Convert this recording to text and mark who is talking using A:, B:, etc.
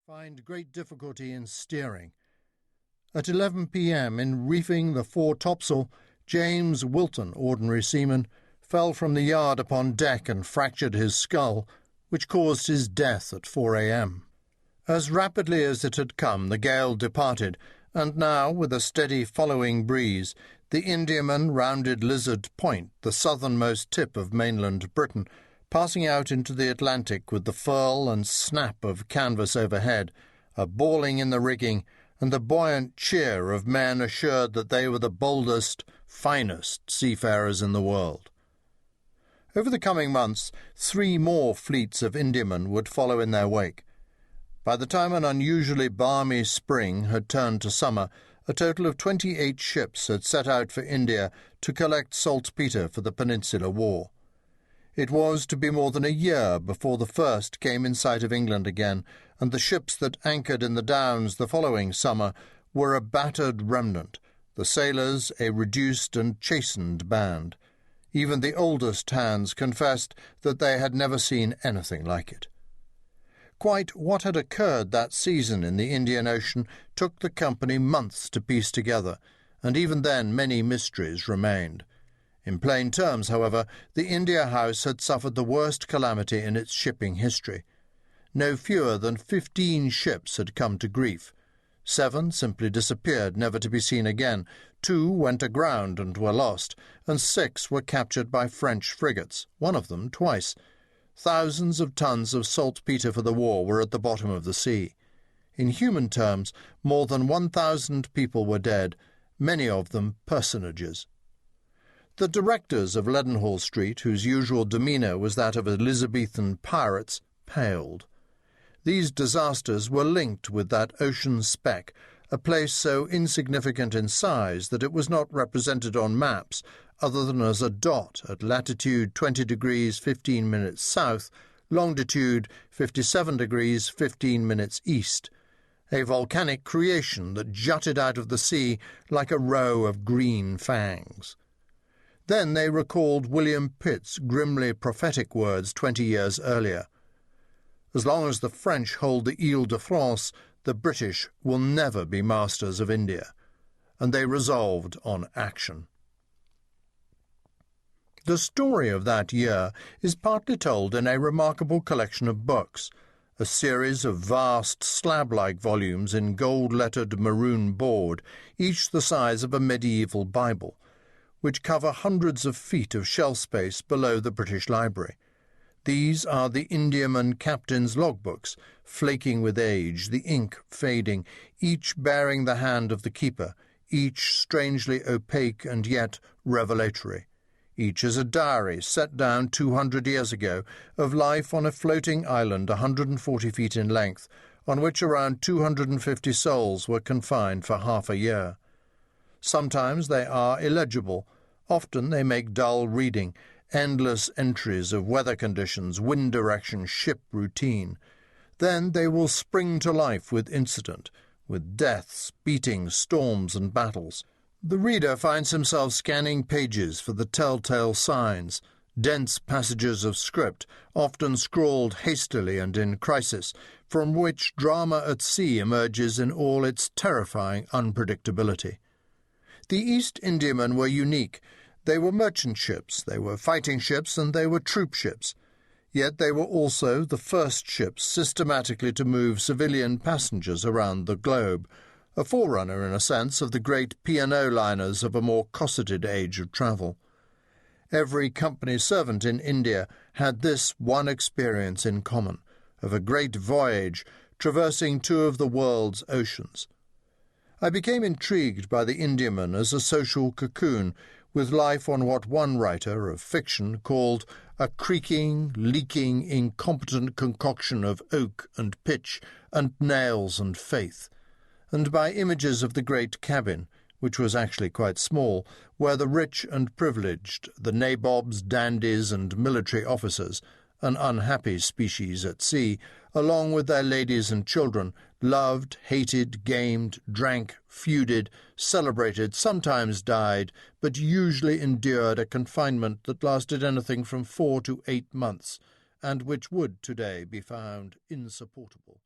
A: find great difficulty in steering. At 11 p.m., in reefing the fore topsail, James Wilton, ordinary seaman, fell from the yard upon deck and fractured his skull, which caused his death at 4 a.m. As rapidly as it had come, the gale departed, and now, with a steady following breeze, the Indiamen rounded Lizard Point, the southernmost tip of mainland Britain, passing out into the Atlantic with the furl and snap of canvas overhead, a bawling in the rigging, and the buoyant cheer of men assured that they were the boldest, finest seafarers in the world. Over the coming months, 3 more fleets of Indiamen would follow in their wake. By the time an unusually balmy spring had turned to summer, a total of 28 ships had set out for India to collect saltpetre for the Peninsular War. It was to be more than a year before the first came in sight of England again, and the ships that anchored in the Downs the following summer were a battered remnant, the sailors a reduced and chastened band. Even the oldest hands confessed that they had never seen anything like it. Quite what had occurred that season in the Indian Ocean took the company months to piece together, and even then many mysteries remained. In plain terms, however, the India House had suffered the worst calamity in its shipping history. No fewer than 15 ships had come to grief. 7 simply disappeared, never to be seen again. 2 went aground and were lost, and 6 were captured by French frigates, one of them twice. Thousands of tons of saltpetre for the war were at the bottom of the sea. In human terms, more than 1,000 people were dead, many of them personages. The directors of Leadenhall Street, whose usual demeanour was that of Elizabethan pirates, paled. These disasters were linked with that ocean speck, a place so insignificant in size that it was not represented on maps other than as a dot at latitude 20 degrees 15 minutes south, longitude 57 degrees 15 minutes east, a volcanic creation that jutted out of the sea like a row of green fangs. Then they recalled William Pitt's grimly prophetic words 20 years earlier. As long as the French hold the Ile-de-France, the British will never be masters of India. And they resolved on action. The story of that year is partly told in a remarkable collection of books, a series of vast slab-like volumes in gold-lettered maroon board, each the size of a medieval Bible, which cover hundreds of feet of shelf space below the British Library. These are the Indiamen captains' logbooks, flaking with age, the ink fading, each bearing the hand of the keeper, each strangely opaque and yet revelatory. Each is a diary set down 200 years ago of life on a floating island 140 feet in length, on which around 250 souls were confined for half a year. Sometimes they are illegible, often they make dull reading, endless entries of weather conditions, wind direction, ship routine. Then they will spring to life with incident, with deaths, beatings, storms, and battles. The reader finds himself scanning pages for the telltale signs, dense passages of script, often scrawled hastily and in crisis, from which drama at sea emerges in all its terrifying unpredictability. The East Indiamen were unique. They were merchant ships, they were fighting ships, and they were troop ships. Yet they were also the first ships systematically to move civilian passengers around the globe, a forerunner, in a sense, of the great P&O liners of a more cosseted age of travel. Every company servant in India had this one experience in common, of a great voyage traversing 2 of the world's oceans. I became intrigued by the Indiaman as a social cocoon, with life on what one writer of fiction called a creaking, leaking, incompetent concoction of oak and pitch and nails and faith, and by images of the great cabin, which was actually quite small, where the rich and privileged, the nabobs, dandies, and military officers, an unhappy species at sea, along with their ladies and children, loved, hated, gamed, drank, feuded, celebrated, sometimes died, but usually endured a confinement that lasted anything from 4 to 8 months, and which would today be found insupportable.